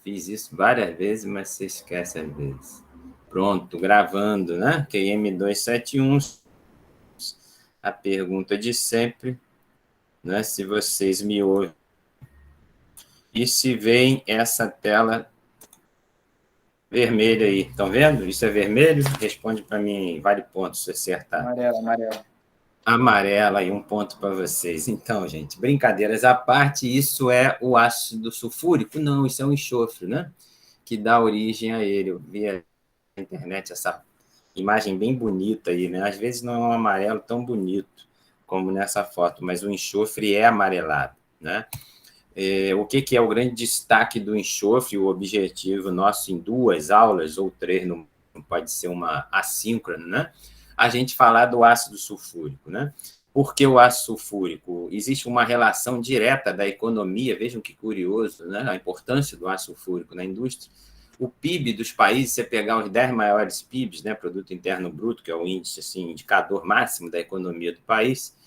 Fiz isso várias vezes, mas você esquece às vezes. Pronto, gravando, né? QM271, a pergunta de sempre, né? Se vocês me ouvem e se veem essa tela vermelha aí. Estão vendo? Isso é vermelho? Responde para mim, vale ponto se acertar. Amarelo, amarelo. Amarela e um ponto para vocês. Então, gente, brincadeiras à parte, isso é o ácido sulfúrico? Não, isso é um enxofre, né? Que dá origem a ele. Eu vi na internet essa imagem bem bonita aí, né? Às vezes não é um amarelo tão bonito como nessa foto, mas o enxofre é amarelado, né? O que é o grande destaque do enxofre, o objetivo nosso em 2 aulas ou 3, não pode ser uma assíncrona, né? A gente falar do ácido sulfúrico, né? Por que o ácido sulfúrico? Existe uma relação direta da economia, vejam que curioso, né? A importância do ácido sulfúrico na indústria. O PIB dos países, você pegar os 10 maiores PIBs, né? Produto Interno Bruto, que é o índice, assim, indicador máximo da economia do país,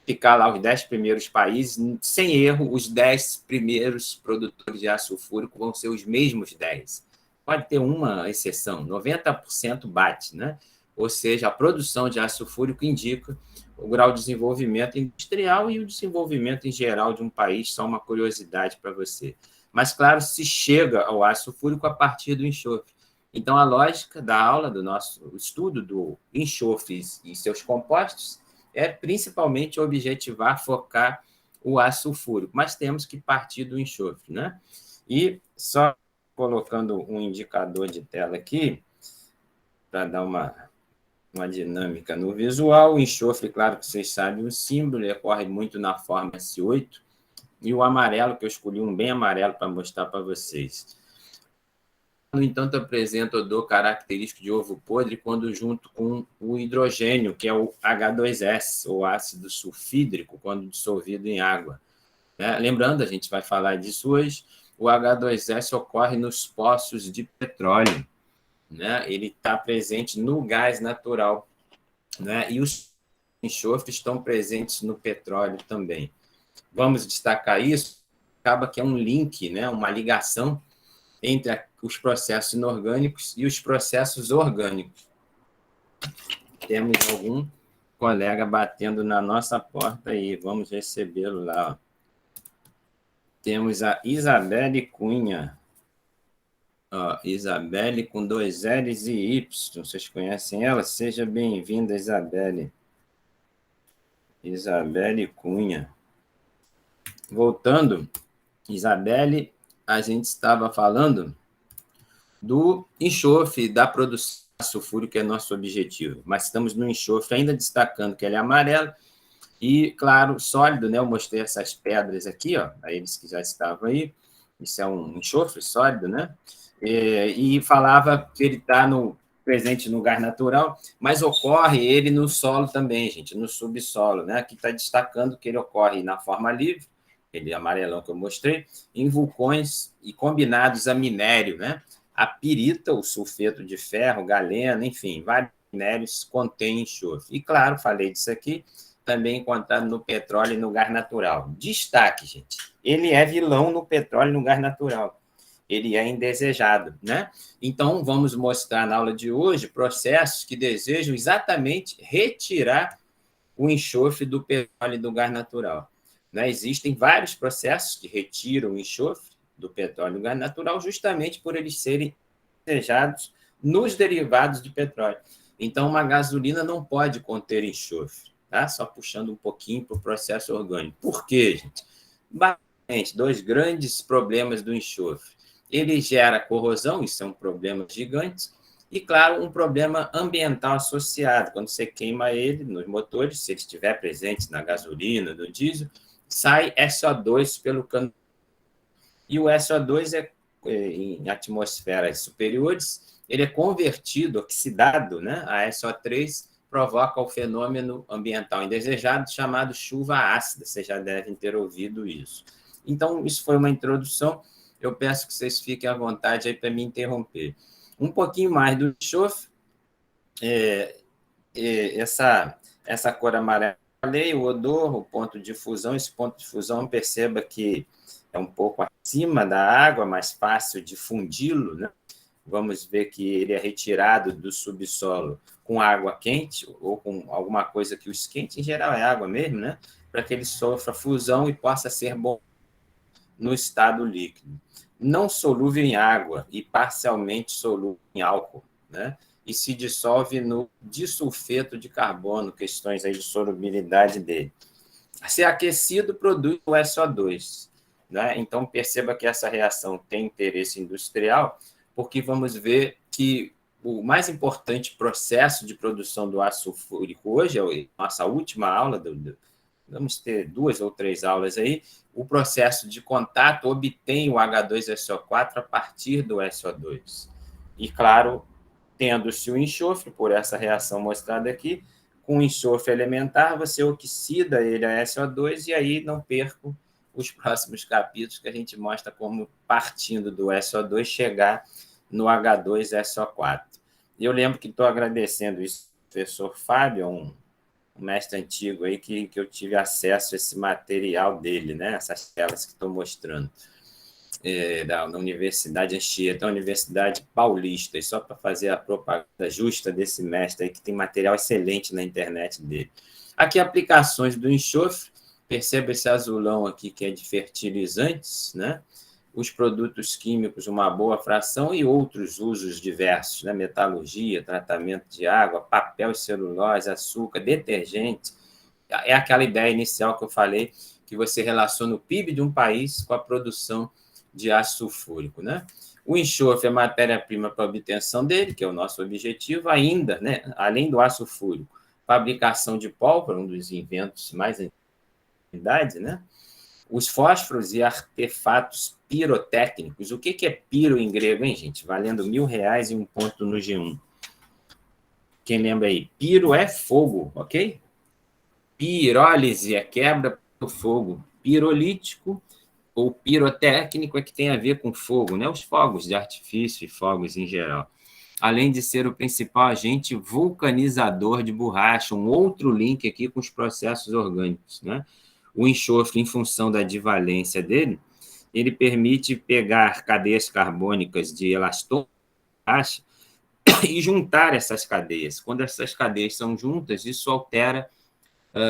ficar lá os 10 primeiros países, sem erro, os 10 primeiros produtores de ácido sulfúrico vão ser os mesmos 10. Pode ter uma exceção, 90% bate, né? Ou seja, a produção de ácido sulfúrico indica o grau de desenvolvimento industrial e o desenvolvimento em geral de um país, só uma curiosidade para você. Mas, claro, se chega ao ácido sulfúrico a partir do enxofre. Então, a lógica da aula, do nosso estudo do enxofre e seus compostos, é principalmente objetivar, focar o ácido sulfúrico, mas temos que partir do enxofre, né? E só colocando um indicador de tela aqui, para dar uma dinâmica no visual, o enxofre, claro que vocês sabem o símbolo, ele ocorre muito na forma S8, e o amarelo, que eu escolhi um bem amarelo para mostrar para vocês. No entanto, apresenta odor característico de ovo podre quando junto com o hidrogênio, que é o H2S, ou ácido sulfídrico, quando dissolvido em água. Né? Lembrando, a gente vai falar disso hoje, o H2S ocorre nos poços de petróleo. Né? Ele está presente no gás natural. Né? E os enxofres estão presentes no petróleo também. Vamos destacar isso, acaba que é um link, né? Uma ligação entre os processos inorgânicos e os processos orgânicos. Temos algum colega batendo na nossa porta aí, vamos recebê-lo lá. Temos a Isabelle Cunha. Isabelle com 2 L's e Y. Vocês conhecem ela? Seja bem-vinda, Isabelle. Isabelle Cunha. Voltando, Isabelle, a gente estava falando do enxofre, da produção sulfúrica, que é nosso objetivo. Mas estamos no enxofre, ainda destacando que ele é amarelo e, claro, sólido, né? Eu mostrei essas pedras aqui, ó, a eles que já estavam aí. Isso é um enxofre sólido, né? E falava que ele está presente no gás natural, mas ocorre ele no solo também, gente, no subsolo, né? Aqui está destacando que ele ocorre na forma livre, aquele amarelão que eu mostrei, em vulcões e combinados a minério, né? A pirita, o sulfeto de ferro, galena, enfim, vários minérios contêm enxofre. E, claro, falei disso aqui, também encontrado no petróleo e no gás natural. Destaque, gente, ele é vilão no petróleo e no gás natural. Ele é indesejado, né? Então, vamos mostrar na aula de hoje processos que desejam exatamente retirar o enxofre do petróleo e do gás natural. Né? Existem vários processos que retiram o enxofre do petróleo e do gás natural justamente por eles serem desejados nos derivados de petróleo. Então, uma gasolina não pode conter enxofre, tá? Só puxando um pouquinho para o processo orgânico. Por quê, gente? Basicamente, 2 grandes problemas do enxofre. Ele gera corrosão, isso é um problema gigante, e, claro, um problema ambiental associado. Quando você queima ele nos motores, se ele estiver presente na gasolina, no diesel, sai SO2 pelo cano. E o SO2 em atmosferas superiores, ele é convertido, oxidado, né? A SO3 provoca o fenômeno ambiental indesejado chamado chuva ácida. Vocês já devem ter ouvido isso. Então, isso foi uma introdução. Eu peço que vocês fiquem à vontade aí para me interromper. Um pouquinho mais do enxofre, essa cor amarela, o odor, o ponto de fusão, esse ponto de fusão, perceba que é um pouco cima da água, mais fácil de fundi-lo, né? Vamos ver que ele é retirado do subsolo com água quente ou com alguma coisa que o esquente, em geral é água mesmo, né? Para que ele sofra fusão e possa ser bom no estado líquido. Não solúvel em água e parcialmente solúvel em álcool, né? E se dissolve no disulfeto de carbono, questões aí de solubilidade dele. Se aquecido, produz o SO2, né? Então, perceba que essa reação tem interesse industrial, porque vamos ver que o mais importante processo de produção do ácido sulfúrico hoje, é a nossa última aula, vamos ter 2 ou 3 aulas aí, o processo de contato obtém o H2SO4 a partir do SO2. E, claro, tendo-se o enxofre, por essa reação mostrada aqui, com enxofre elementar, você oxida ele a SO2 e aí não perco os próximos capítulos que a gente mostra como, partindo do SO2, chegar no H2SO4. E eu lembro que estou agradecendo isso ao professor Fábio, um mestre antigo aí, que eu tive acesso a esse material dele, né? Essas telas que estou mostrando. Da Universidade Anchieta, da Universidade Paulista, e só para fazer a propaganda justa desse mestre aí, que tem material excelente na internet dele. Aqui, aplicações do enxofre, perceba esse azulão aqui, que é de fertilizantes, né? Os produtos químicos, uma boa fração, e outros usos diversos, né? Metalurgia, tratamento de água, papel e celulose, açúcar, detergente. É aquela ideia inicial que eu falei, que você relaciona o PIB de um país com a produção de ácido sulfúrico, né? O enxofre é matéria-prima para a obtenção dele, que é o nosso objetivo, ainda, né? Além do ácido sulfúrico, fabricação de pólvora, um dos inventos mais antigos, né? Os fósforos e artefatos pirotécnicos. O que é piro em grego, hein, gente? Valendo R$1.000 e um ponto no G1. Quem lembra aí? Piro é fogo, ok? Pirólise é quebra do fogo. Pirolítico ou pirotécnico é que tem a ver com fogo, né? Os fogos de artifício e fogos em geral. Além de ser o principal agente vulcanizador de borracha, um outro link aqui com os processos orgânicos, né? O enxofre, em função da divalência dele, ele permite pegar cadeias carbônicas de elastômero e juntar essas cadeias. Quando essas cadeias são juntas, isso altera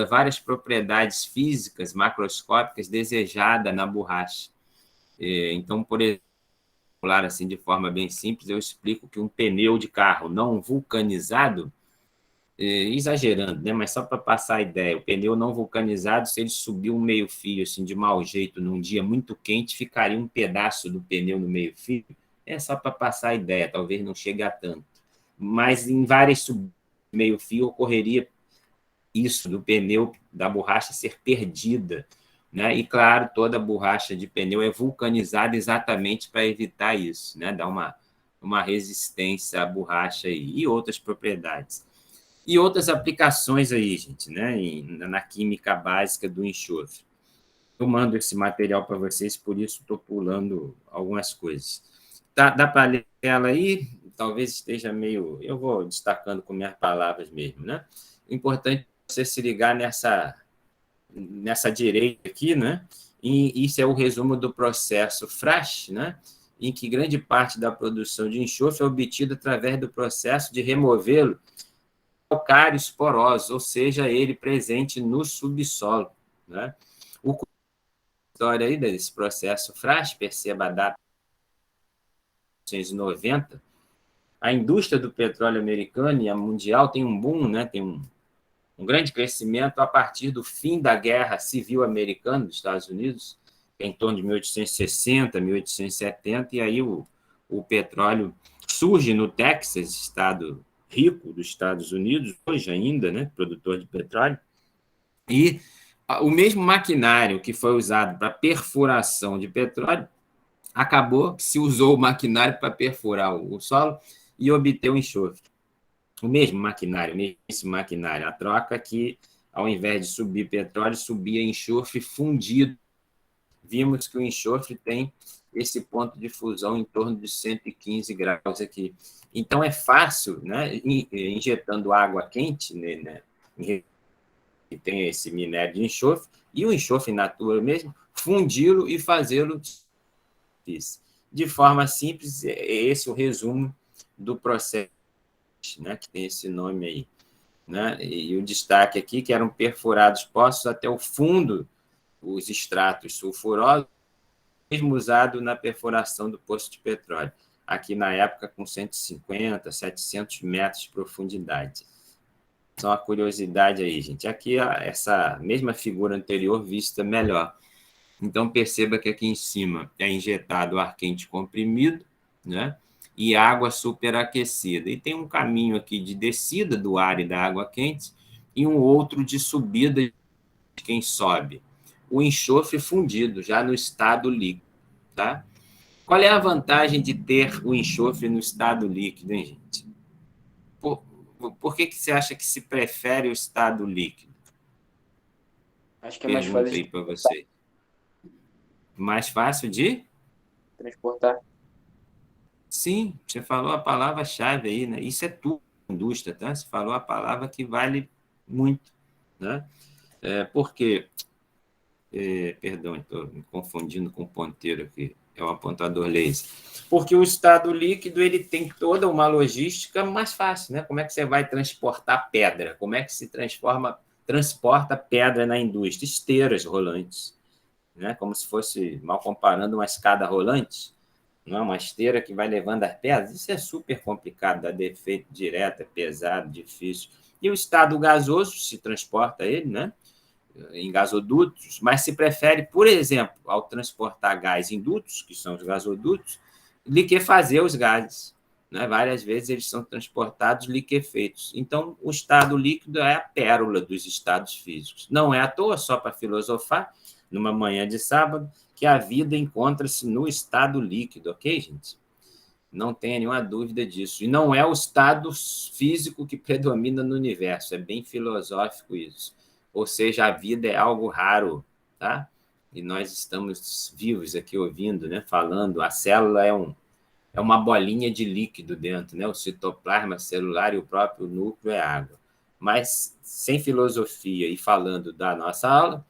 várias propriedades físicas macroscópicas desejadas na borracha. Então, por exemplo, assim, de forma bem simples, eu explico que um pneu de carro não vulcanizado, exagerando, né? Mas só para passar a ideia, o pneu não vulcanizado, se ele subir um meio-fio assim, de mau jeito num dia muito quente, ficaria um pedaço do pneu no meio-fio. É só para passar a ideia, talvez não chegue a tanto. Mas em várias meio-fio ocorreria isso, do pneu, da borracha ser perdida, né? E, claro, toda borracha de pneu é vulcanizada exatamente para evitar isso, né? Dá uma resistência à borracha e outras propriedades. E outras aplicações aí, gente, né? Na química básica do enxofre. Eu mando esse material para vocês, por isso estou pulando algumas coisas. Dá para ler ela aí? Talvez esteja meio... Eu vou destacando com minhas palavras mesmo, né? O importante é você se ligar nessa direita aqui, né? E isso é o resumo do processo FRASH, né? Em que grande parte da produção de enxofre é obtida através do processo de removê-lo calcários porosos, ou seja, ele presente no subsolo, né? O história aí desse processo FRASH, perceba a data de 1990, a indústria do petróleo americano e a mundial tem um boom, né? Tem um grande crescimento a partir do fim da Guerra Civil Americana dos Estados Unidos, em torno de 1860, 1870, e aí o petróleo surge no Texas, estado rico dos Estados Unidos, hoje ainda, né, produtor de petróleo, e o mesmo maquinário que foi usado para perfuração de petróleo, acabou que se usou o maquinário para perfurar o solo e obter o enxofre. O mesmo maquinário, a troca que, ao invés de subir petróleo, subia enxofre fundido. Vimos que o enxofre tem esse ponto de fusão em torno de 115 graus aqui. Então, é fácil, né, injetando água quente, né, que tem esse minério de enxofre, e o enxofre natura mesmo, fundi-lo e fazê-lo superfície. De forma simples, é esse o resumo do processo, né, que tem esse nome aí. Né? E o destaque aqui que eram perfurados poços até o fundo, os extratos sulfurosos, mesmo usado na perfuração do poço de petróleo, aqui na época com 150, 700 metros de profundidade. Só uma curiosidade aí, gente. Aqui, essa mesma figura anterior vista melhor. Então, perceba que aqui em cima é injetado ar quente comprimido, né? E água superaquecida. E tem um caminho aqui de descida do ar e da água quente e um outro de subida de quem sobe. O enxofre fundido, já no estado líquido. Tá? Qual é a vantagem de ter o enxofre no estado líquido, hein, gente? Por que você acha que se prefere o estado líquido? Acho que é mais Pergunta fácil aí de para você. Mais fácil de? transportar. Sim, você falou a palavra-chave aí, né? Isso é tudo indústria, tá? Você falou a palavra que vale muito, né? Porque, perdão, estou me confundindo com o ponteiro aqui, é um apontador laser. Porque o estado líquido ele tem toda uma logística mais fácil, né? Como é que você vai transportar pedra? Como é que se transporta pedra na indústria? Esteiras rolantes, né? Como se fosse, mal comparando, uma escada rolante, não é uma esteira que vai levando as pedras. Isso é super complicado, dá defeito direto, é pesado, difícil. E o estado gasoso se transporta ele, né? Em gasodutos, mas se prefere, por exemplo, ao transportar gás em dutos, que são os gasodutos, liquefazer os gases. Né? Várias vezes eles são transportados liquefeitos. Então, o estado líquido é a pérola dos estados físicos. Não é à toa, só para filosofar, numa manhã de sábado, que a vida encontra-se no estado líquido, ok, gente? Não tenha nenhuma dúvida disso. E não é o estado físico que predomina no universo, é bem filosófico isso. Ou seja, a vida é algo raro, tá? E nós estamos vivos aqui ouvindo, né? Falando, a célula é uma bolinha de líquido dentro, né? O citoplasma celular e o próprio núcleo é água. Mas, sem filosofia e falando da nossa aula,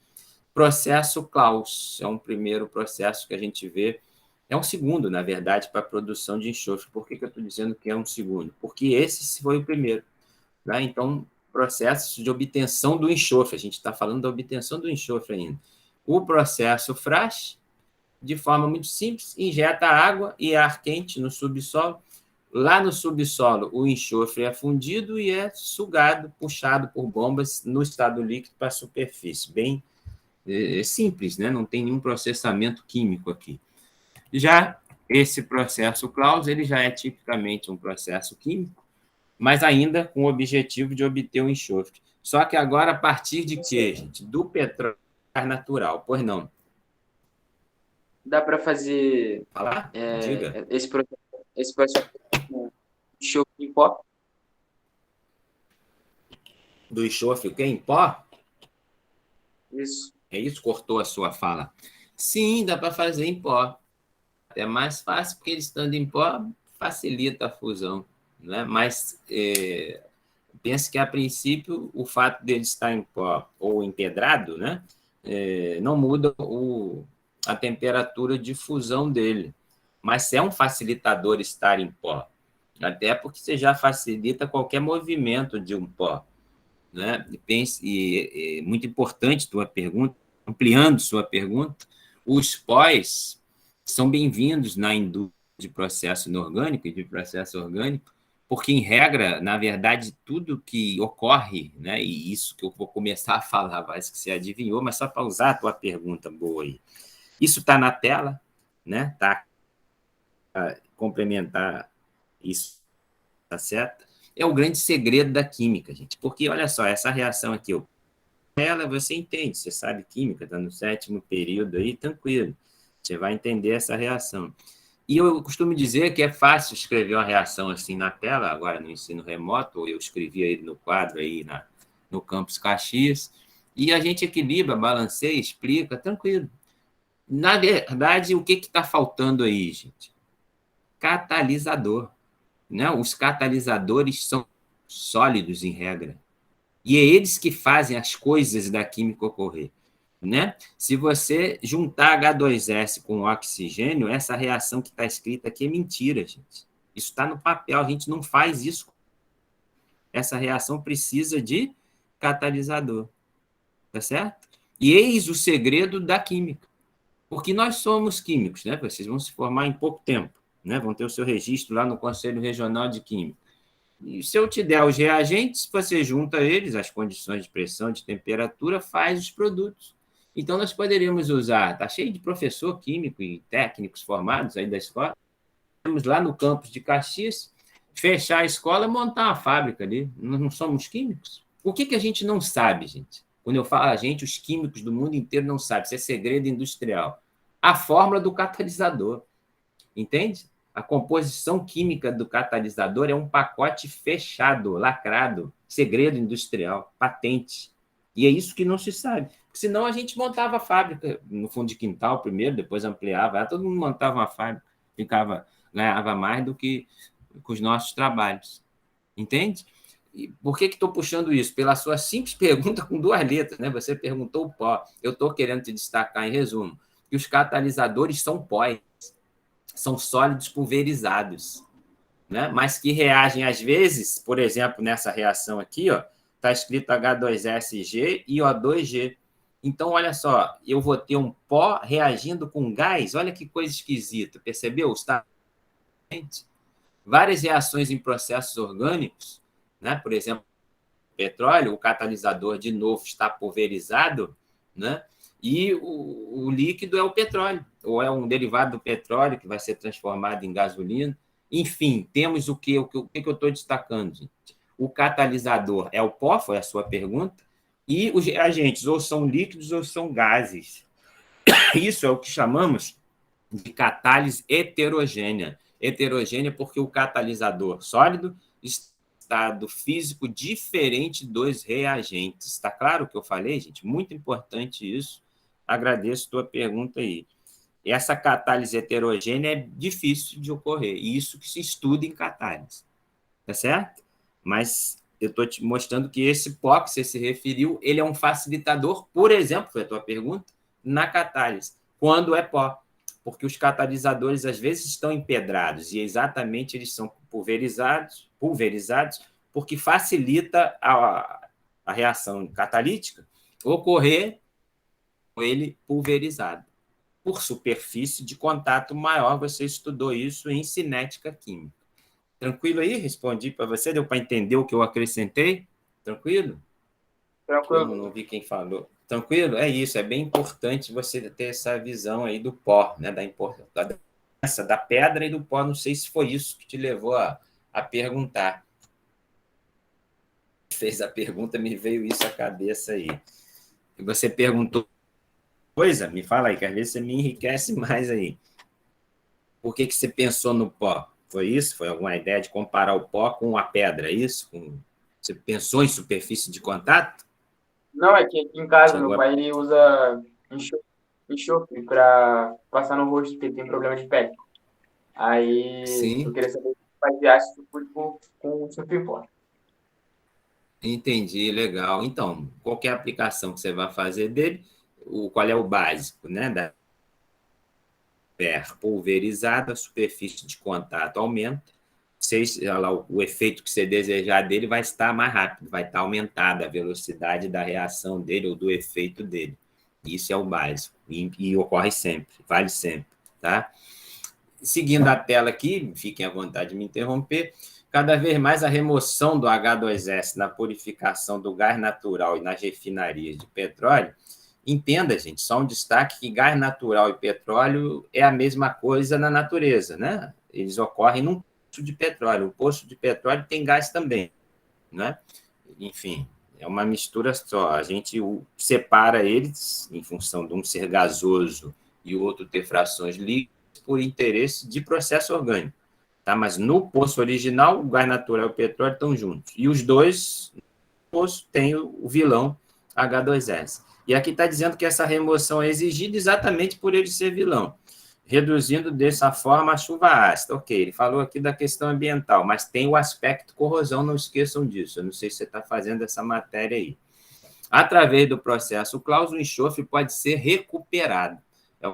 processo Claus é um primeiro processo que a gente vê, é um segundo, na verdade, para a produção de enxofre. Por que eu estou dizendo que é um segundo? Porque esse foi o primeiro. Né? Então, processos de obtenção do enxofre, a gente está falando da obtenção do enxofre ainda. O processo Frasch, de forma muito simples, injeta água e ar quente no subsolo. Lá no subsolo, o enxofre é fundido e é sugado, puxado por bombas no estado líquido para a superfície. Bem simples, né? Não tem nenhum processamento químico aqui. Já esse processo Claus, ele já é tipicamente um processo químico, mas ainda com o objetivo de obter o enxofre. Só que agora, a partir de quê, gente? Do petróleo natural. Pois não. Dá para fazer Falar? Diga. esse processo com enxofre em pó? Do enxofre, o quê? Em pó? Isso. É isso? Cortou a sua fala. Sim, dá para fazer em pó. É mais fácil, porque ele estando em pó facilita a fusão. Né? Mas pense que, a princípio, o fato dele estar em pó ou empedrado, né, não muda a temperatura de fusão dele. Mas é um facilitador estar em pó, até porque você já facilita qualquer movimento de um pó. Né? Muito importante tua pergunta, ampliando sua pergunta, os pós são bem-vindos na indústria de processo inorgânico e de processo orgânico, porque, em regra, na verdade, tudo que ocorre, né, e isso que eu vou começar a falar, parece que você adivinhou, mas só para usar a tua pergunta boa aí. Isso está na tela, né? Tá, complementar isso, tá certo? É o grande segredo da química, gente, porque, olha só, essa reação aqui, ela você entende, você sabe química, está no 7º período aí, tranquilo, você vai entender essa reação. E eu costumo dizer que é fácil escrever uma reação assim na tela, agora no ensino remoto, ou eu escrevi aí no quadro aí no Campus Caxias, e a gente equilibra, balanceia, explica, tranquilo. Na verdade, o que está faltando aí, gente? Catalisador. Né? Os catalisadores são sólidos, em regra. E é eles que fazem as coisas da química ocorrer. né? Se você juntar H2S com oxigênio, essa reação que está escrita aqui é mentira, gente. Isso está no papel, a gente não faz isso. Essa reação precisa de catalisador, tá certo? E eis o segredo da química, porque nós somos químicos, né? Vocês vão se formar em pouco tempo, né? Vão ter o seu registro lá no Conselho Regional de Química. E se eu te der os reagentes, você junta eles, as condições de pressão, de temperatura, faz os produtos. Então, nós poderíamos usar, está cheio de professor químico e técnicos formados aí da escola, temos lá no campus de Caxias, fechar a escola e montar uma fábrica ali. Nós não somos químicos? O que a gente não sabe, gente? Quando eu falo a gente, os químicos do mundo inteiro não sabem, isso é segredo industrial. A fórmula do catalisador, entende? A composição química do catalisador é um pacote fechado, lacrado, segredo industrial, patente. E é isso que não se sabe. Senão a gente montava a fábrica no fundo de quintal primeiro, depois ampliava, todo mundo montava uma fábrica, ganhava mais do que com os nossos trabalhos. Entende? E por que estou puxando isso? Pela sua simples pergunta com 2 letras, né? Você perguntou o pó. Eu estou querendo te destacar, em resumo, que os catalisadores são pós, são sólidos pulverizados, né? Mas que reagem às vezes, por exemplo, nessa reação aqui, está escrito H2SG e O2G. Então, olha só, eu vou ter um pó reagindo com gás, olha que coisa esquisita, percebeu? Está várias reações em processos orgânicos, né? Por exemplo, petróleo, o catalisador, de novo, está pulverizado, né? E o líquido é o petróleo, ou é um derivado do petróleo que vai ser transformado em gasolina. Enfim, temos o que eu estou destacando, gente? O catalisador é o pó, foi a sua pergunta, e os reagentes ou são líquidos ou são gases. Isso é o que chamamos de catálise heterogênea. Heterogênea porque o catalisador sólido estado físico diferente dos reagentes. Está claro o que eu falei, gente? Muito importante isso. Agradeço a tua pergunta aí. Essa catálise heterogênea é difícil de ocorrer, e isso que se estuda em catálise, tá certo? Mas eu estou te mostrando que esse pó que você se referiu, ele é um facilitador, por exemplo, foi a tua pergunta, na catálise, quando é pó, porque os catalisadores às vezes estão empedrados, e exatamente eles são pulverizados, porque facilita a reação catalítica ocorrer com ele pulverizado. Por superfície de contato maior, você estudou isso em cinética química. Tranquilo aí? Respondi para você? Deu para entender o que eu acrescentei? Tranquilo? Tranquilo. Eu não vi quem falou. Tranquilo? É isso, é bem importante você ter essa visão aí do pó, né? Da importância da pedra e do pó. Não sei se foi isso que te levou a perguntar. Fez a pergunta, me veio isso à cabeça aí. E você perguntou coisa, me fala aí, que às vezes você me enriquece mais aí. Por que você pensou no pó? Foi isso? Foi alguma ideia de comparar o pó com a pedra, é isso? Você pensou em superfície de contato? Não, é que aqui em casa meu pai ele usa enxofre para passar no rosto, porque ele tem problema de pele. Aí Sim. eu queria saber se fazia ácido sulfúrico com sulfuro em pó. Entendi, legal. Então, qualquer aplicação que você vai fazer dele, qual é o básico, né? Da pulverizada, a superfície de contato aumenta, o efeito que você desejar dele vai estar mais rápido, vai estar aumentada a velocidade da reação dele ou do efeito dele. Isso é o básico e ocorre sempre, vale sempre, tá? Seguindo a tela aqui, fiquem à vontade de me interromper, cada vez mais a remoção do H2S na purificação do gás natural e nas refinarias de petróleo. Entenda, gente, só um destaque que gás natural e petróleo é a mesma coisa na natureza, né? Eles ocorrem num poço de petróleo. O poço de petróleo tem gás também, né? Enfim, é uma mistura só. A gente separa eles em função de um ser gasoso e o outro ter frações líquidas por interesse de processo orgânico, tá? Mas no poço original, o gás natural e o petróleo estão juntos. E os dois, no poço, tem o vilão H2S. E aqui está dizendo que essa remoção é exigida exatamente por ele ser vilão, reduzindo dessa forma a chuva ácida. Ok, ele falou aqui da questão ambiental, mas tem o aspecto corrosão, não esqueçam disso. Eu não sei se você está fazendo essa matéria aí. Através do processo Claus, o enxofre pode ser recuperado. É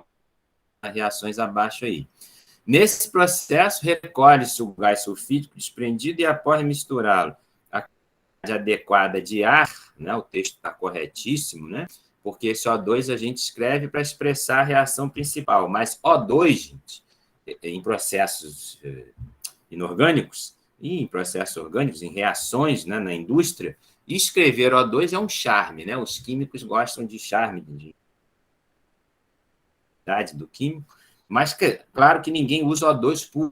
as reações abaixo aí. Nesse processo, recolhe-se o gás sulfídrico desprendido e, após misturá-lo a quantidade adequada de ar, né, o texto está corretíssimo, né, porque esse O2 a gente escreve para expressar a reação principal, mas O2, gente, em processos inorgânicos e em processos orgânicos, em reações, né, na indústria, escrever O2 é um charme, né? Os químicos gostam de charme, de do químico, mas claro que ninguém usa O2 puro,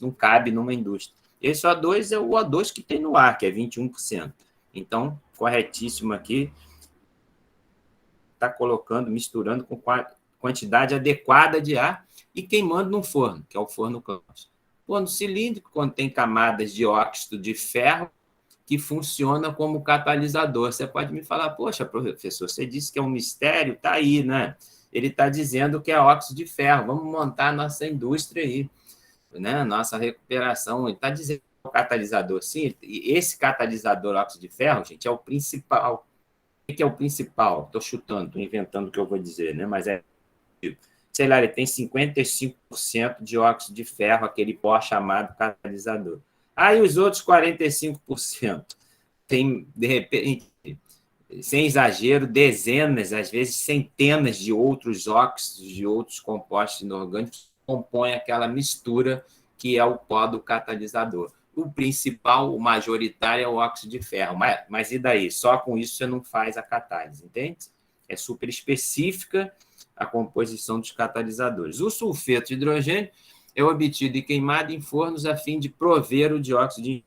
não cabe numa indústria. Esse O2 é o O2 que tem no ar, que é 21%. Então, corretíssimo aqui, está colocando, misturando com quantidade adequada de ar e queimando num forno, que é o forno Claus. Forno cilíndrico contém camadas de óxido de ferro que funciona como catalisador. Você pode me falar, poxa, professor, você disse que é um mistério, está aí, né? Ele está dizendo que é óxido de ferro, vamos montar a nossa indústria aí, né? Nossa recuperação. Ele está dizendo que é um catalisador, sim, e esse catalisador óxido de ferro, gente, é o principal. O que é o principal? Estou chutando, estou inventando o que eu vou dizer, né? Mas sei lá, ele tem 55% de óxido de ferro, aquele pó chamado catalisador. Aí os outros 45% tem, de repente, sem exagero, dezenas, às vezes centenas de outros óxidos, de outros compostos inorgânicos que compõem aquela mistura que é o pó do catalisador. O principal, o majoritário, é o óxido de ferro. Mas e daí? Só com isso você não faz a catálise, entende? É super específica a composição dos catalisadores. O sulfeto de hidrogênio é obtido e queimado em fornos a fim de prover o dióxido de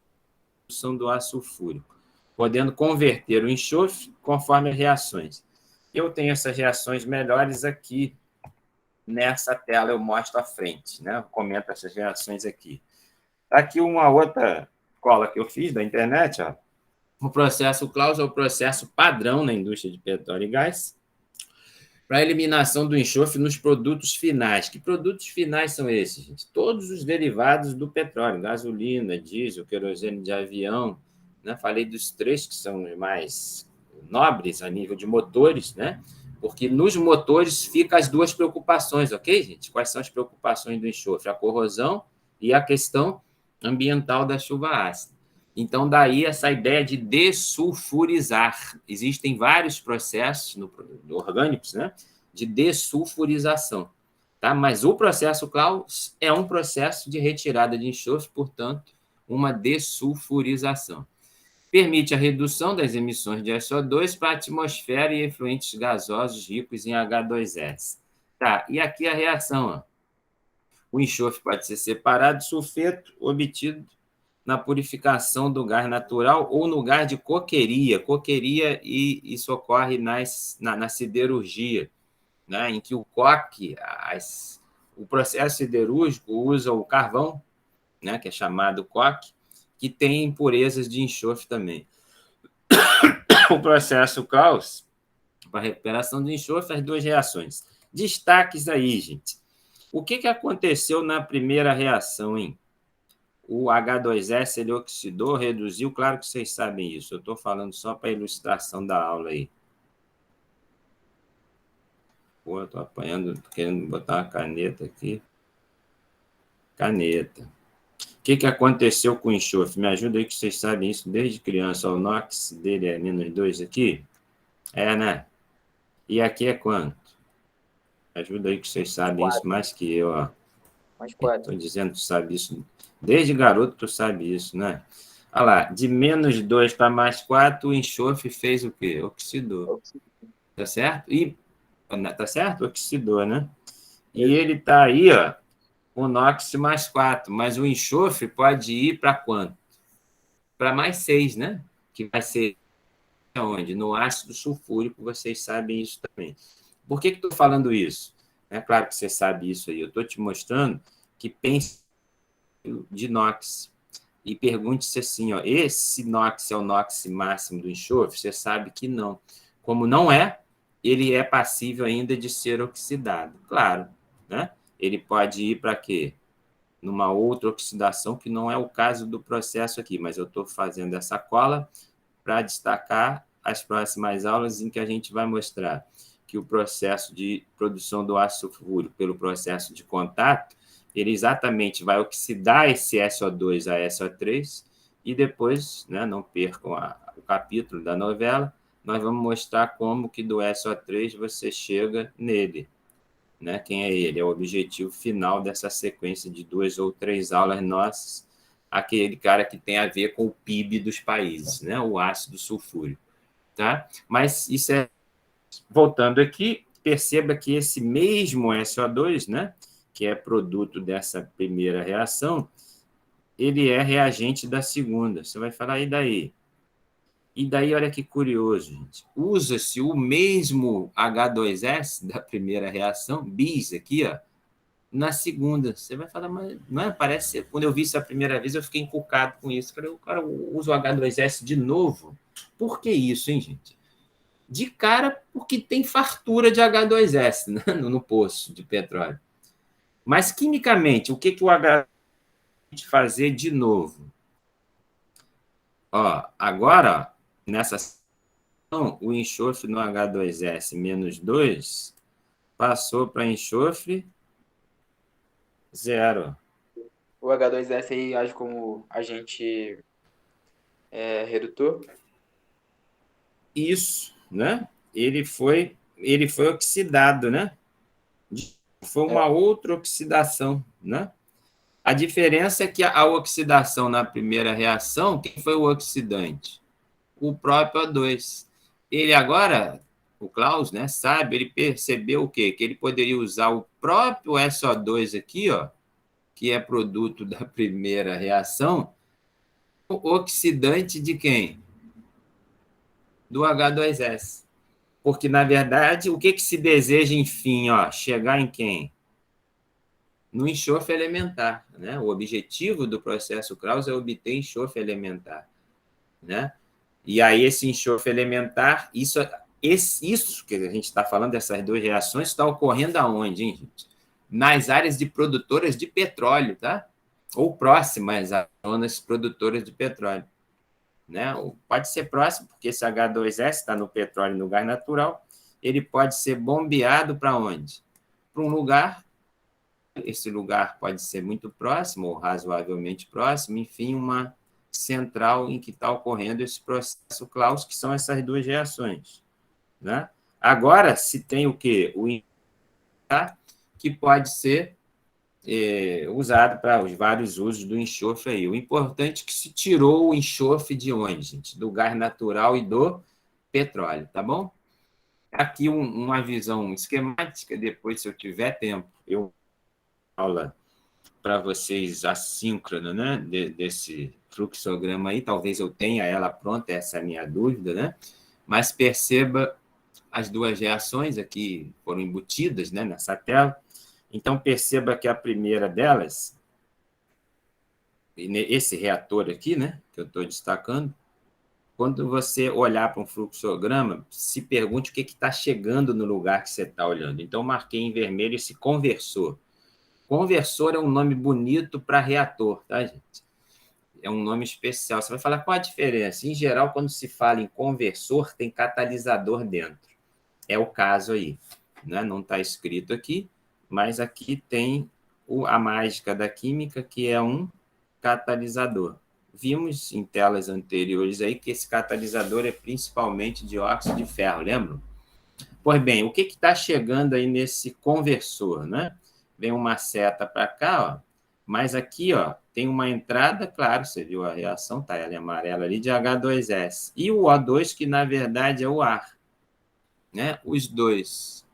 produção do ácido sulfúrico, podendo converter o enxofre conforme as reações. Eu tenho essas reações melhores aqui nessa tela, eu mostro à frente, né? Eu comento essas reações aqui. Aqui uma outra cola que eu fiz da internet, ó. O processo Claus é o processo padrão na indústria de petróleo e gás para a eliminação do enxofre nos produtos finais. Que produtos finais são esses, gente? Todos os derivados do petróleo, gasolina, diesel, querosene de avião, né? Falei dos três que são os mais nobres a nível de motores, né? Porque nos motores ficam as duas preocupações, ok, gente? Quais são as preocupações do enxofre? A corrosão e a questão ambiental da chuva ácida. Então, daí essa ideia de dessulfurizar. Existem vários processos orgânicos, né, de dessulfurização. Tá? Mas o processo Claus é um processo de retirada de enxofre, portanto, uma dessulfurização. Permite a redução das emissões de SO2 para a atmosfera e efluentes gasosos ricos em H2S. Tá, e aqui a reação. Ó. O enxofre pode ser separado de sulfeto obtido na purificação do gás natural ou no gás de coqueria. Coqueria, e isso ocorre na siderurgia, né, em que o coque, o processo siderúrgico usa o carvão, né, que é chamado coque, que tem impurezas de enxofre também. O processo Claus, para a recuperação do enxofre, as duas reações. Destaques aí, gente. O que aconteceu na primeira reação, hein? O H2S ele oxidou, reduziu, claro que vocês sabem isso, eu estou falando só para a ilustração da aula aí. Pô, eu estou apanhando, tô querendo botar uma caneta aqui. Caneta. O que aconteceu com o enxofre? Me ajuda aí que vocês sabem isso desde criança. O NOx dele é -2 aqui? É, né? E aqui é quanto? Ajuda aí que vocês sabem isso mais que eu, ó. Mais 4. Estou dizendo que tu sabe isso. Desde garoto tu sabe isso, né? Olha lá, de -2 para +4, o enxofre fez o quê? Oxidou. Tá certo? Tá certo? Oxidou, né? E ele está aí, ó, o NOx +4, mas o enxofre pode ir para quanto? Para +6, né? Que vai ser onde? No ácido sulfúrico, vocês sabem isso também. Por que estou falando isso? É claro que você sabe isso aí. Eu estou te mostrando que pense de NOx. E pergunte-se assim, ó, esse NOx é o NOx máximo do enxofre? Você sabe que não. Como não é, ele é passível ainda de ser oxidado. Claro, né? Ele pode ir para quê? Numa outra oxidação, que não é o caso do processo aqui, mas eu estou fazendo essa cola para destacar as próximas aulas em que a gente vai mostrar que o processo de produção do ácido sulfúrico pelo processo de contato, ele exatamente vai oxidar esse SO2 a SO3 e depois, né, não percam o capítulo da novela, nós vamos mostrar como que do SO3 você chega nele. Né? Quem é ele? É o objetivo final dessa sequência de 2 ou 3 aulas nossas, aquele cara que tem a ver com o PIB dos países, né? O ácido sulfúrico. Tá? Mas isso é... Voltando aqui, perceba que esse mesmo SO2, né, que é produto dessa primeira reação, ele é reagente da segunda. Você vai falar, e daí? E daí, olha que curioso, gente. Usa-se o mesmo H2S da primeira reação, bis aqui, ó, na segunda. Você vai falar, mas não é? Parece... Quando eu vi isso a primeira vez, eu fiquei encucado com isso. Falei, o cara usa o H2S de novo? Por que isso, hein, gente? De cara, porque tem fartura de H2S, né, no poço de petróleo. Mas, quimicamente, o que o H2S fazer de novo? Ó, agora, ó, nessa situação, o enxofre no H2S-2 passou para enxofre 0. O H2S aí age como agente redutor? Isso, né? Ele foi oxidado, né? Foi uma outra oxidação, né? A diferença é que a oxidação na primeira reação, quem foi o oxidante? O próprio O2. Ele agora, o Klaus, né, sabe, ele percebeu o quê? Que ele poderia usar o próprio SO2 aqui, ó, que é produto da primeira reação, o oxidante de quem? Do H2S. Porque, na verdade, o que se deseja, enfim, ó, chegar em quem? No enxofre elementar, né? O objetivo do processo Krauss é obter enxofre elementar, né? E aí esse enxofre elementar, isso que a gente está falando, dessas duas reações, está ocorrendo aonde, hein, gente? Nas áreas de produtoras de petróleo, tá? Ou próximas às zonas produtoras de petróleo, né? Pode ser próximo, porque esse H2S está no petróleo, no gás natural, ele pode ser bombeado para onde? Para um lugar. Esse lugar pode ser muito próximo ou razoavelmente próximo, enfim, uma central em que está ocorrendo esse processo Claus, que são essas duas reações. Né? Agora, se tem o quê? O enxofre, que pode ser usado para os vários usos do enxofre aí. O importante é que se tirou o enxofre de onde, gente? Do gás natural e do petróleo, tá bom? Aqui uma visão esquemática, depois, se eu tiver tempo, eu aula para vocês assíncrona, né, desse fluxograma aí, talvez eu tenha ela pronta, essa é a minha dúvida, né? Mas perceba as duas reações aqui foram embutidas, né, nessa tela. Então, perceba que a primeira delas, esse reator aqui, né, que eu estou destacando, quando você olhar para um fluxograma, se pergunte o que está chegando no lugar que você está olhando. Então, marquei em vermelho esse conversor. Conversor é um nome bonito para reator, tá, gente? É um nome especial. Você vai falar qual a diferença? Em geral, quando se fala em conversor, tem catalisador dentro. É o caso aí. Né? Não está escrito aqui, mas aqui tem a mágica da química, que é um catalisador. Vimos em telas anteriores aí que esse catalisador é principalmente dióxido de ferro, lembram? Pois bem, o que está chegando aí nesse conversor, né? Vem uma seta para cá, ó, mas aqui, ó, tem uma entrada, claro, você viu a reação, tá? Ela é amarela ali, de H2S. E o O2, que na verdade é o ar, né? Os dois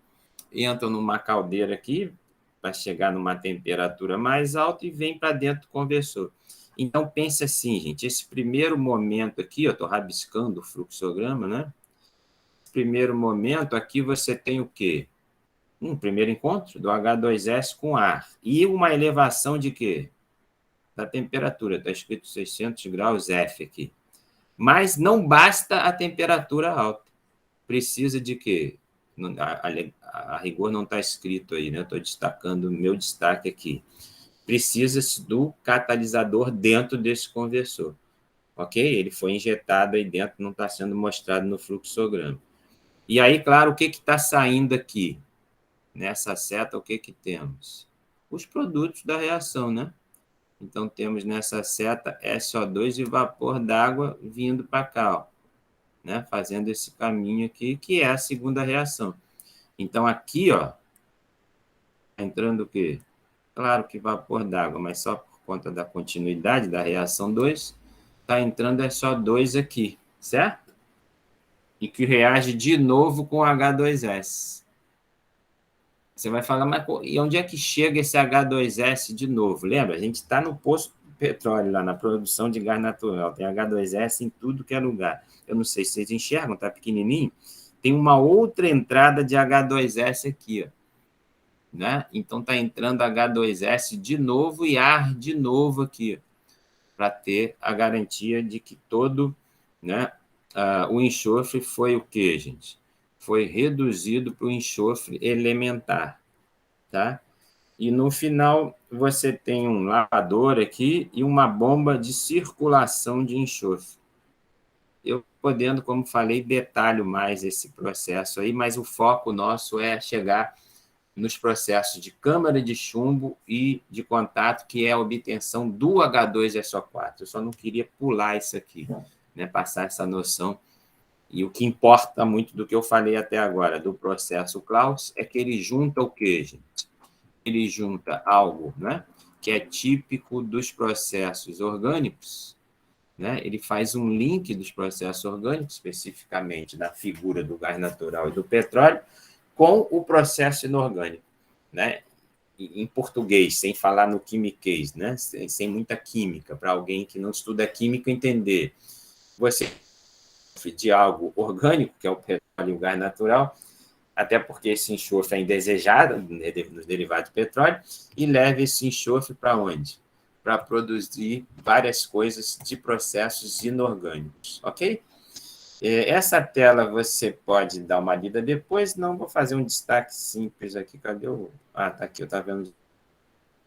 entram numa caldeira aqui, para chegar numa temperatura mais alta e vem para dentro do conversor. Então, pense assim, gente, esse primeiro momento aqui, eu estou rabiscando o fluxograma, né? Primeiro momento, aqui você tem o quê? Um primeiro encontro do H2S com ar. E uma elevação de quê? Da temperatura. Está escrito 600 graus F aqui. Mas não basta a temperatura alta. Precisa de quê? A rigor não está escrito aí, né? Estou destacando o meu destaque aqui. Precisa-se do catalisador dentro desse conversor. ok? Ele foi injetado aí dentro, não está sendo mostrado no fluxograma. E aí, claro, o que está saindo aqui? Nessa seta, o que temos? Os produtos da reação, né? Então, temos nessa seta SO2 e vapor d'água vindo para cá, ó, né? Fazendo esse caminho aqui, que é a segunda reação. Então, aqui, ó, entrando o quê? Claro que vapor d'água, mas só por conta da continuidade da reação 2, está entrando SO2 aqui, certo? E que reage de novo com H2S. Você vai falar, mas e onde é que chega esse H2S de novo? Lembra? A gente está no poço de petróleo, lá na produção de gás natural. Tem H2S em tudo que é lugar. Eu não sei se vocês enxergam, está pequenininho. Tem uma outra entrada de H2S aqui, ó, né? Então, está entrando H2S de novo e ar de novo aqui, para ter a garantia de que todo, né, o enxofre foi o quê, gente? Foi reduzido para o enxofre elementar, tá? E no final você tem um lavador aqui e uma bomba de circulação de enxofre. Eu podendo, como falei, detalho mais esse processo aí, mas o foco nosso é chegar nos processos de câmara de chumbo e de contato, que é a obtenção do H2SO4. Eu só não queria pular isso aqui, né, passar essa noção. E o que importa muito do que eu falei até agora do processo Claus é que ele junta o quê, gente? Ele junta algo, né, que é típico dos processos orgânicos, né? Ele faz um link dos processos orgânicos, especificamente da figura do gás natural e do petróleo, com o processo inorgânico, né? Em português, sem falar no quimiquês, né? Sem muita química, para alguém que não estuda química entender. Você de algo orgânico, que é o petróleo e o gás natural, até porque esse enxofre é indesejado nos derivados de petróleo, e leva esse enxofre para onde? Para produzir várias coisas de processos inorgânicos, ok? Essa tela você pode dar uma lida depois, não vou fazer um destaque simples aqui, cadê o... Ah, tá aqui, eu estava vendo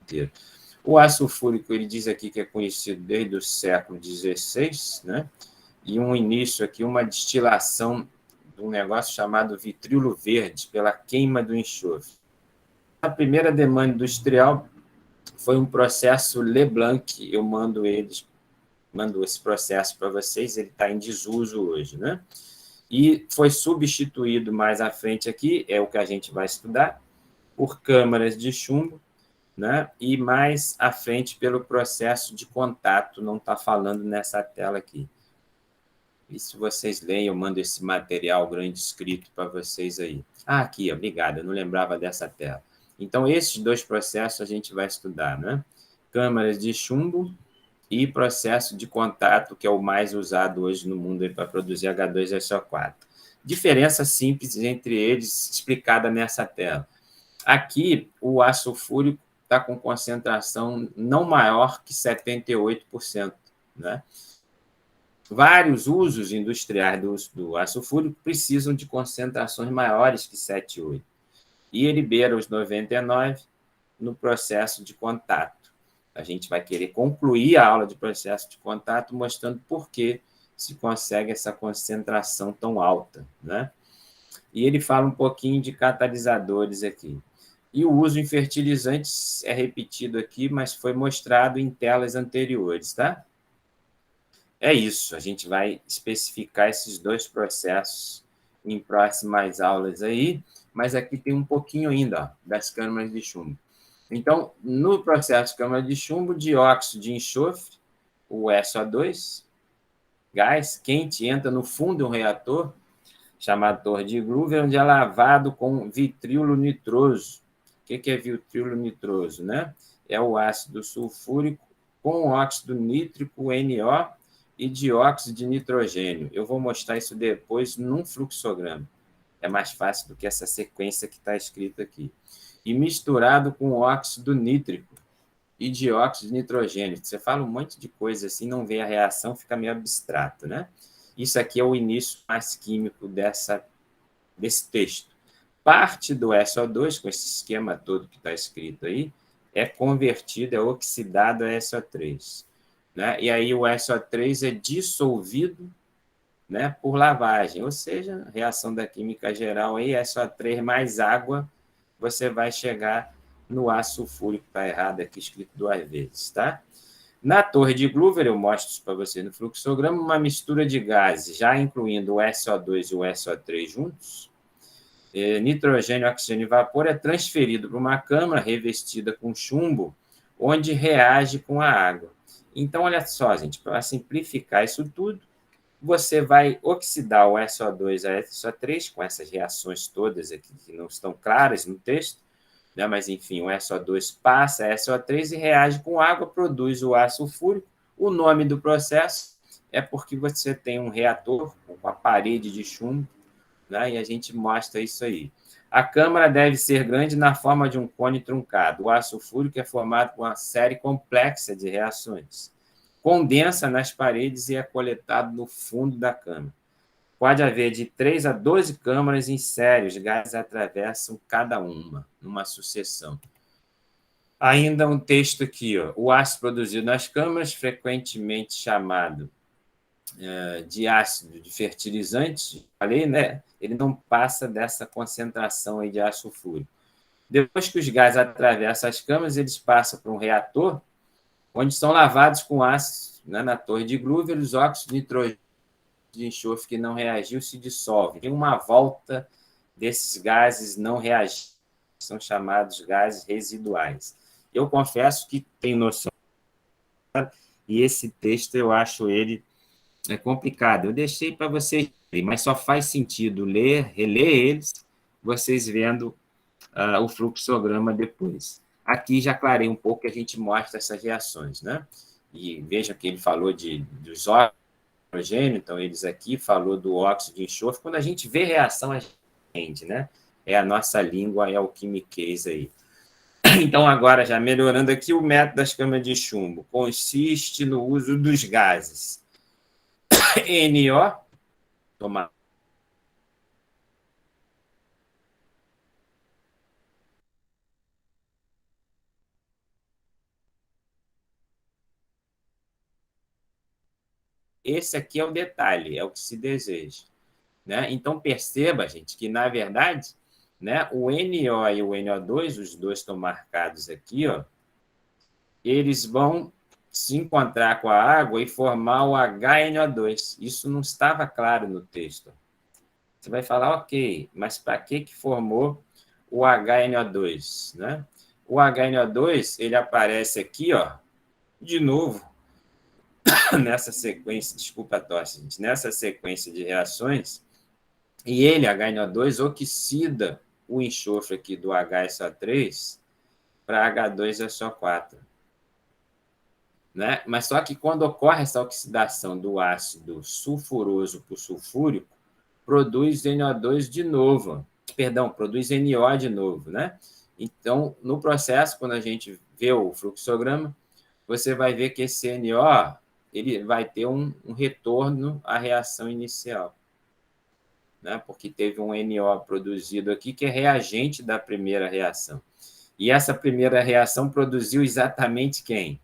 inteiro. O ácido sulfúrico, ele diz aqui que é conhecido desde o século XVI, né? E um início aqui, uma destilação de um negócio chamado vitríolo verde, pela queima do enxofre. A primeira demanda industrial foi um processo Leblanc, eu mando esse processo para vocês, ele está em desuso hoje, né? E foi substituído mais à frente aqui, é o que a gente vai estudar, por câmaras de chumbo, né? E mais à frente pelo processo de contato, não está falando nessa tela aqui. E se vocês leem, eu mando esse material grande escrito para vocês aí. Ah, aqui, obrigado, eu não lembrava dessa tela. Então, esses dois processos a gente vai estudar, né? Câmaras de chumbo e processo de contato, que é o mais usado hoje no mundo para produzir H2SO4. Diferença simples entre eles, explicada nessa tela. Aqui, o ácido sulfúrico está com concentração não maior que 78%, né? Vários usos industriais do ácido sulfúrico precisam de concentrações maiores que 7, 8. E ele beira os 99 no processo de contato. A gente vai querer concluir a aula de processo de contato mostrando por que se consegue essa concentração tão alta, né? E ele fala um pouquinho de catalisadores aqui. E o uso em fertilizantes é repetido aqui, mas foi mostrado em telas anteriores, tá? É isso, a gente vai especificar esses dois processos em próximas aulas aí, mas aqui tem um pouquinho ainda, ó, das câmaras de chumbo. Então, no processo de câmara de chumbo, dióxido de enxofre, o SO2, gás quente, entra no fundo de um reator, chamado torre de Groover, onde é lavado com vitríolo nitroso. O que é vitríolo nitroso, né? É o ácido sulfúrico com óxido nítrico, NO, e dióxido de nitrogênio. Eu vou mostrar isso depois num fluxograma. É mais fácil do que essa sequência que está escrita aqui. E misturado com óxido nítrico e dióxido de nitrogênio. Você fala um monte de coisa assim, não vê a reação, fica meio abstrato, né? Isso aqui é o início mais químico desse texto. Parte do SO2, com esse esquema todo que está escrito aí, é convertido, é oxidado a SO3. né? E aí o SO3 é dissolvido, né, por lavagem, ou seja, reação da química geral aí, SO3 mais água, você vai chegar no ácido sulfúrico, está errado aqui, escrito 2 vezes, tá? Na torre de Glover, eu mostro isso para você no fluxograma, uma mistura de gases, já incluindo o SO2 e o SO3 juntos, nitrogênio, oxigênio e vapor, é transferido para uma câmara revestida com chumbo, onde reage com a água. Então, olha só, gente, para simplificar isso tudo, você vai oxidar o SO2 a SO3 com essas reações todas aqui que não estão claras no texto, né? Mas, enfim, o SO2 passa a SO3 e reage com água, produz o ácido sulfúrico. O nome do processo é porque você tem um reator com a parede de chumbo, né? E a gente mostra isso aí. A câmara deve ser grande na forma de um cone truncado. O ácido sulfúrico é formado por uma série complexa de reações. Condensa nas paredes e é coletado no fundo da câmara. Pode haver de 3 a 12 câmaras em série, os gases atravessam cada uma, numa sucessão. Ainda um texto aqui, ó. O ácido produzido nas câmaras, frequentemente chamado de ácido de fertilizante, falei, né? Ele não passa dessa concentração aí de ácido sulfúrico. Depois que os gases atravessam as câmaras, eles passam para um reator, onde são lavados com ácido, né, na torre de Glover, os óxidos de nitrogênio de enxofre que não reagiu se dissolve. Tem uma volta desses gases não reagidos, são chamados gases residuais. Eu confesso que tenho noção, e esse texto eu acho ele complicado. Eu deixei para vocês, mas só faz sentido reler eles, vocês vendo o fluxograma depois. Aqui já clarei um pouco que a gente mostra essas reações, né? E veja que ele falou dos hidrogênio, então eles aqui falou do óxido de enxofre. Quando a gente vê reação, a gente entende, né? É a nossa língua, é o alquimiquez aí. Então, agora, já melhorando aqui, o método das câmaras de chumbo consiste no uso dos gases NO, toma. Esse aqui é o detalhe, é o que se deseja, né? Então, perceba, gente, que, na verdade, né, o NO e o NO2, os dois estão marcados aqui, ó, eles vão se encontrar com a água e formar o HNO2. Isso não estava claro no texto. Você vai falar, ok, mas para que formou o HNO2? Né? O HNO2 ele aparece aqui, ó, de novo, nessa sequência, desculpa a tosse, gente, nessa sequência de reações, e ele, HNO2, oxida o enxofre aqui do HSO3 para H2SO4. Né? Mas só que quando ocorre essa oxidação do ácido sulfuroso para o sulfúrico, produz NO2 de novo, perdão, produz NO de novo, né? Então, no processo, quando a gente vê o fluxograma, você vai ver que esse NO ele vai ter um retorno à reação inicial, né? Porque teve um NO produzido aqui que é reagente da primeira reação. E essa primeira reação produziu exatamente quem?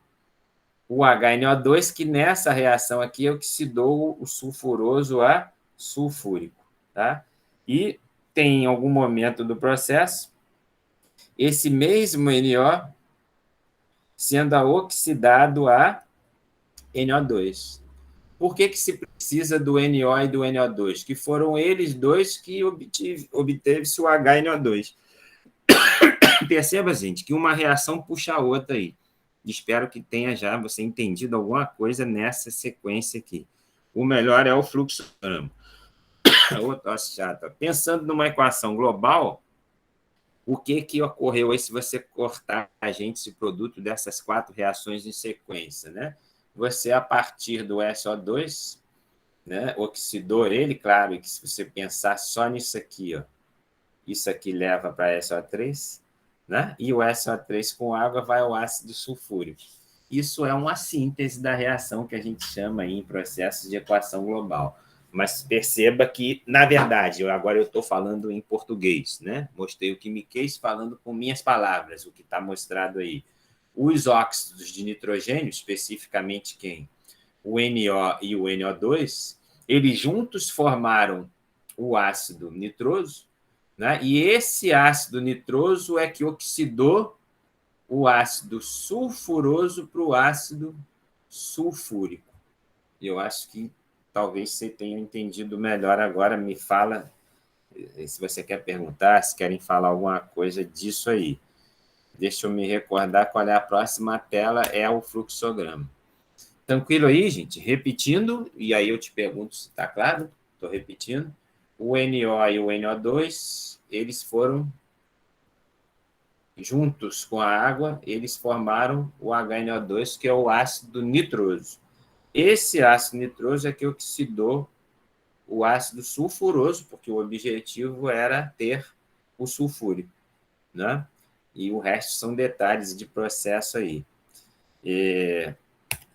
O HNO2, que nessa reação aqui oxidou o sulfuroso a sulfúrico. Tá? E tem em algum momento do processo, esse mesmo NO sendo oxidado a NO2. Por que se precisa do NO e do NO2? Que foram eles dois que obteve-se o HNO2. Perceba, gente, que uma reação puxa a outra aí. Espero que tenha já você entendido alguma coisa nessa sequência aqui. O melhor é o fluxograma. Outra chata. Pensando numa equação global, o que ocorreu aí se você cortar a gente esse produto dessas 4 reações em sequência, né? Você, a partir do SO2, né, oxidou ele, claro, que se você pensar só nisso aqui, ó, isso aqui leva para SO3, né? E o SO3 com água vai ao ácido sulfúrico. Isso é uma síntese da reação que a gente chama aí em processos de equação global. Mas perceba que, na verdade, agora eu estou falando em português, né? Mostrei o quimiquês falando com minhas palavras, o que está mostrado aí. Os óxidos de nitrogênio, especificamente quem? O NO e o NO2, eles juntos formaram o ácido nitroso, né? E esse ácido nitroso é que oxidou o ácido sulfuroso para o ácido sulfúrico. Eu acho que talvez você tenha entendido melhor agora. Me fala se você quer perguntar, se querem falar alguma coisa disso aí. Deixa eu me recordar qual é a próxima tela, é o fluxograma. Tranquilo aí, gente? Repetindo, e aí eu te pergunto se está claro. Estou repetindo. O NO e o NO2, eles foram juntos com a água, eles formaram o HNO2, que é o ácido nitroso. Esse ácido nitroso é que oxidou o ácido sulfuroso, porque o objetivo era ter o sulfúrico, né? E o resto são detalhes de processo aí.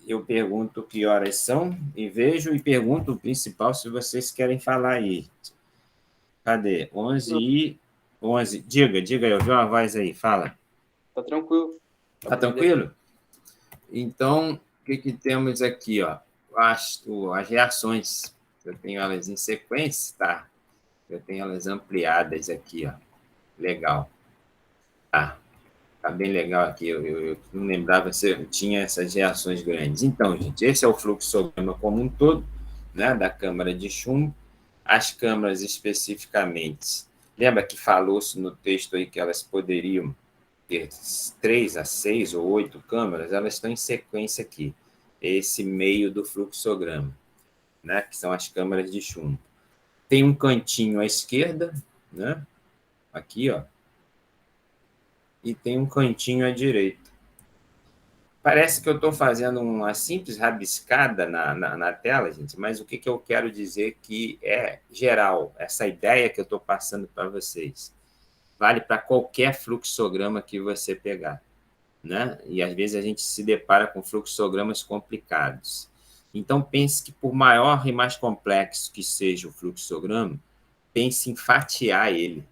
Eu pergunto que horas são e vejo e pergunto o principal se vocês querem falar aí. Cadê? 11h11. Diga aí, eu vi uma voz aí, fala. Tá tranquilo. Tá tranquilo? Então, o que temos aqui, ó? As reações, eu tenho elas em sequência, tá? Eu tenho elas ampliadas aqui, ó. Legal. Tá bem legal aqui. Eu não lembrava se eu tinha essas reações grandes. Então, gente, esse é o fluxograma como um todo, né, da câmara de chumbo. As câmaras especificamente. Lembra que falou-se no texto aí que elas poderiam ter 3 a 6 ou 8 câmaras? Elas estão em sequência aqui. Esse meio do fluxograma, né, que são as câmaras de chumbo. Tem um cantinho à esquerda, né, aqui, ó, e tem um cantinho à direita. Parece que eu estou fazendo uma simples rabiscada na tela, gente, mas o que eu quero dizer que é geral, essa ideia que eu estou passando para vocês. Vale para qualquer fluxograma que você pegar, né? E às vezes a gente se depara com fluxogramas complicados. Então, pense que por maior e mais complexo que seja o fluxograma, pense em fatiar ele,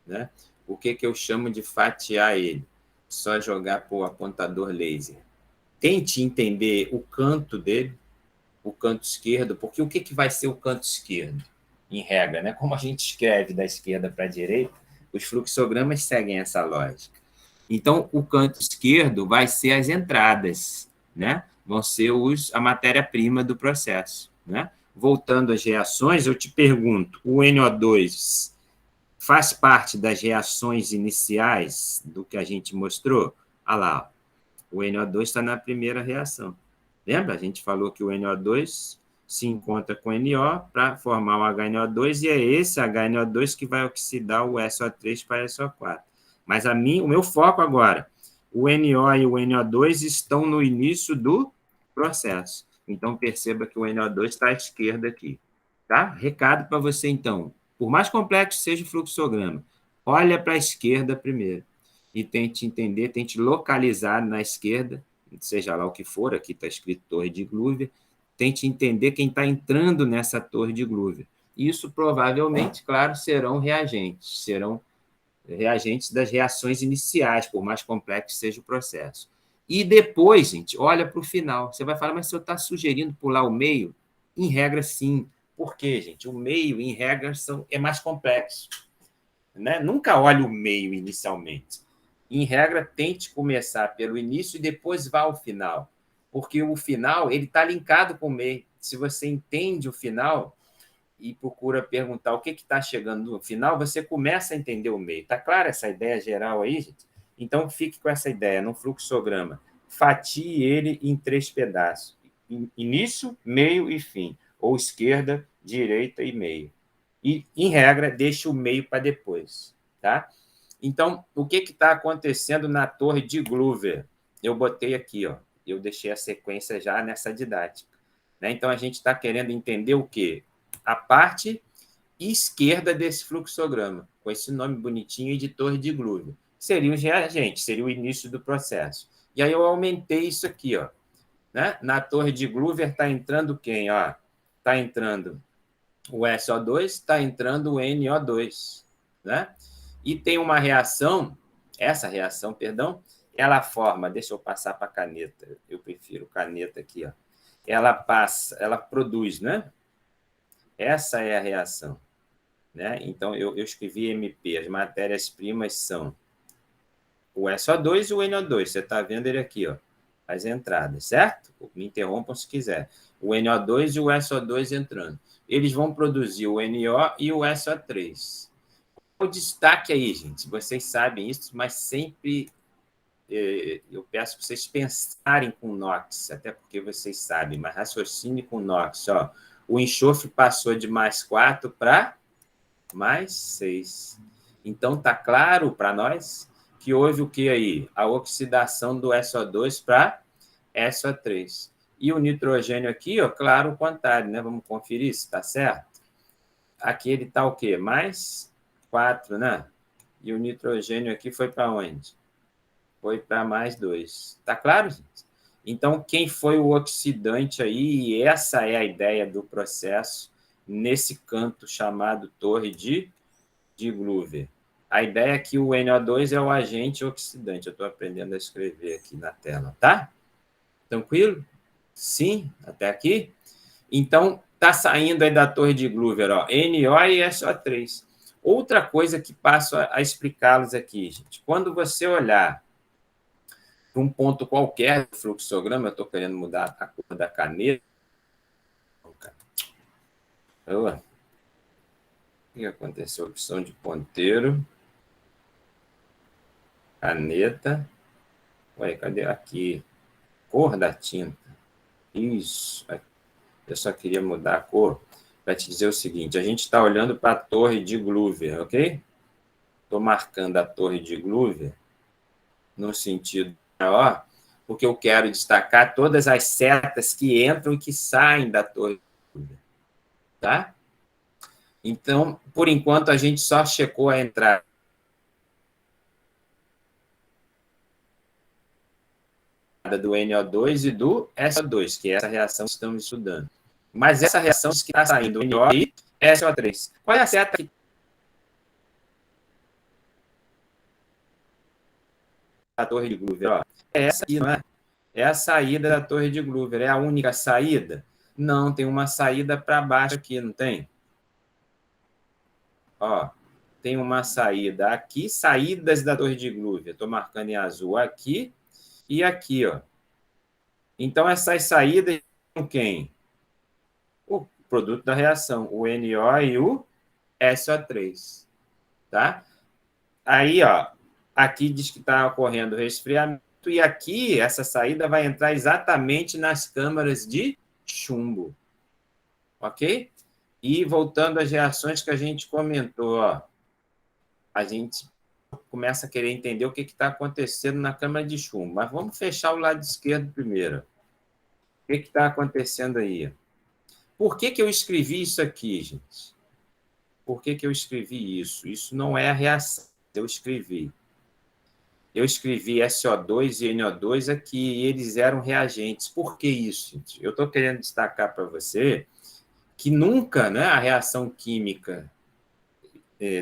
né? O que eu chamo de fatiar ele? Só jogar para o apontador laser. Tente entender o canto dele, o canto esquerdo, porque o que vai ser o canto esquerdo? Em regra, né? Como a gente escreve da esquerda para a direita, os fluxogramas seguem essa lógica. Então, o canto esquerdo vai ser as entradas, né? Vão ser a matéria-prima do processo, né? Voltando às reações, eu te pergunto, o NO2 faz parte das reações iniciais do que a gente mostrou? Olha lá, o NO2 está na primeira reação. Lembra? A gente falou que o NO2 se encontra com o NO para formar o HNO2 e é esse HNO2 que vai oxidar o SO3 para SO4. Mas o meu foco agora, o NO e o NO2 estão no início do processo. Então, perceba que o NO2 está à esquerda aqui. Tá? Recado para você, então. Por mais complexo seja o fluxograma, olha para a esquerda primeiro e tente entender, tente localizar na esquerda, seja lá o que for, aqui está escrito torre de Glover, tente entender quem está entrando nessa torre de Glover. Isso provavelmente, claro, serão reagentes das reações iniciais, por mais complexo seja o processo. E depois, gente, olha para o final. Você vai falar, mas se eu está sugerindo pular o meio? Em regra, sim. Por quê, gente? O meio, em regra, é mais complexo. Né? Nunca olhe o meio inicialmente. Em regra, tente começar pelo início e depois vá ao final. Porque o final ele está linkado com o meio. Se você entende o final e procura perguntar o que está chegando no final, você começa a entender o meio. Está clara essa ideia geral aí, gente? Então, fique com essa ideia no fluxograma. Fatie ele em 3 pedaços. Início, meio e fim. Ou esquerda, direita e meio. E, em regra, deixe o meio para depois. Tá? Então, o que está acontecendo na torre de Glover? Eu botei aqui, ó. Eu deixei a sequência já nessa didática. Né? Então, a gente está querendo entender o quê? A parte esquerda desse fluxograma, com esse nome bonitinho de torre de Glover. Seriam os reagentes, seria o início do processo. E aí eu aumentei isso aqui, ó. Né? Na torre de Glover está entrando quem? Está entrando o SO2, está entrando o NO2. Né? E tem uma reação, essa reação, perdão, ela forma, deixa eu passar para a caneta, eu prefiro caneta aqui, ó. Ela passa, ela produz, né? Essa é a reação, né? Então, eu escrevi MP, as matérias-primas são o SO2 e o NO2, você está vendo ele aqui, ó, as entradas, certo? Me interrompam se quiser. O NO2 e o SO2 entrando. Eles vão produzir o NO e o SO3. O destaque aí, gente, vocês sabem isso, mas sempre eu peço para vocês pensarem com NOx, até porque vocês sabem, mas raciocine com NOx. Ó. O enxofre passou de +4 para +6. Então, está claro para nós que houve o que aí? A oxidação do SO2 para SO3. E o nitrogênio aqui, ó, claro, o contrário, né? Vamos conferir se está certo. Aqui ele está o quê? +4, né? E o nitrogênio aqui foi para onde? Foi para +2. Está claro, gente? Então, quem foi o oxidante aí? E essa é a ideia do processo nesse canto chamado torre de Glover. A ideia é que o NO2 é o agente oxidante. Eu estou aprendendo a escrever aqui na tela, tá? Tranquilo? Sim, até aqui? Então, está saindo aí da torre de Glover, ó, NO e SO3. Outra coisa que passo a explicá-los aqui, gente. Quando você olhar para um ponto qualquer do fluxograma, eu estou querendo mudar a cor da caneta. O que aconteceu? Opção de ponteiro. Caneta. Ué, cadê aqui? Cor da tinta. Isso. Eu só queria mudar a cor para te dizer o seguinte. A gente está olhando para a torre de Glover, ok? Estou marcando a torre de Glover no sentido maior, porque eu quero destacar todas as setas que entram e que saem da torre de Glover. Tá? Então, por enquanto, a gente só checou a entrada do NO2 e do SO2, que é essa reação que estamos estudando. Mas essa reação que está saindo do NO e SO3. Qual é a seta que a torre de Glover? Ó, é essa aqui, não é? É a saída da torre de Glover. É a única saída? Não, tem uma saída para baixo aqui, não tem? Ó, tem uma saída aqui, saídas da torre de Glover. Estou marcando em azul aqui e aqui, ó. Então, essas saídas são quem? O produto da reação, o NO e o SO3. Tá? Aí, ó, aqui diz que está ocorrendo resfriamento, e aqui essa saída vai entrar exatamente nas câmaras de chumbo. Ok? E voltando às reações que a gente comentou, ó, a gente começa a querer entender o que está acontecendo na câmara de chumbo. Mas vamos fechar o lado esquerdo primeiro. O que está acontecendo aí? Por que eu escrevi isso aqui, gente? Por que eu escrevi isso? Isso não é a reação. Eu escrevi SO2 e NO2 aqui, e eles eram reagentes. Por que isso, gente? Eu estou querendo destacar para você que nunca, né, a reação química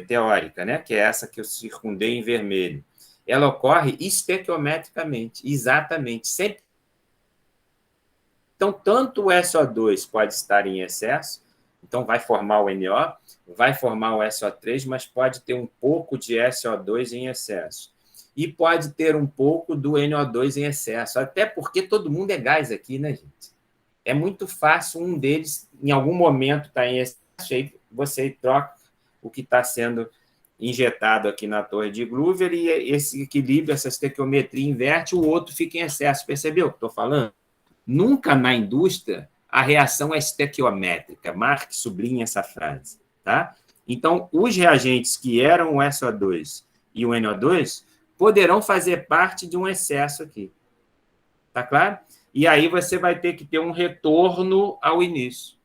teórica, né, que é essa que eu circundei em vermelho, ela ocorre estequiometricamente, exatamente, sempre. Então, tanto o SO2 pode estar em excesso, então vai formar o NO, vai formar o SO3, mas pode ter um pouco de SO2 em excesso. E pode ter um pouco do NO2 em excesso, até porque todo mundo é gás aqui, né, gente? É muito fácil um deles, em algum momento, estar em excesso, aí você troca o que está sendo injetado aqui na torre de Glover e esse equilíbrio, essa estequiometria inverte, o outro fica em excesso. Percebeu o que estou falando? Nunca na indústria a reação é estequiométrica. Marque, sublinhe essa frase. Tá? Então, os reagentes que eram o SO2 e o NO2 poderão fazer parte de um excesso aqui. Tá claro? E aí você vai ter que ter um retorno ao início.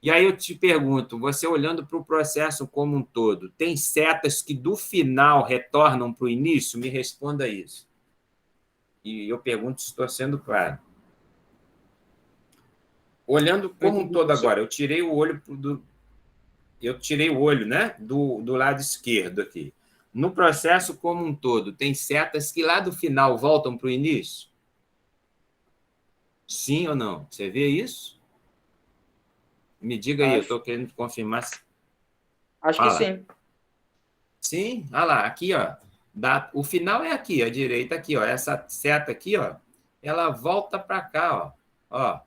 E aí eu te pergunto, você olhando para o processo como um todo, tem setas que do final retornam para o início? Me responda isso. E eu pergunto se estou sendo claro. Olhando como um todo agora, eu tirei o olho, né, do lado esquerdo aqui. no processo como um todo, tem setas que lá do final voltam para o início? Sim ou não? Você vê isso? Me diga aí, eu estou querendo confirmar. Acho que sim. Sim, olha lá, aqui, ó. O final é aqui, a direita aqui, ó. Essa seta aqui, ó, ela volta para cá, ó.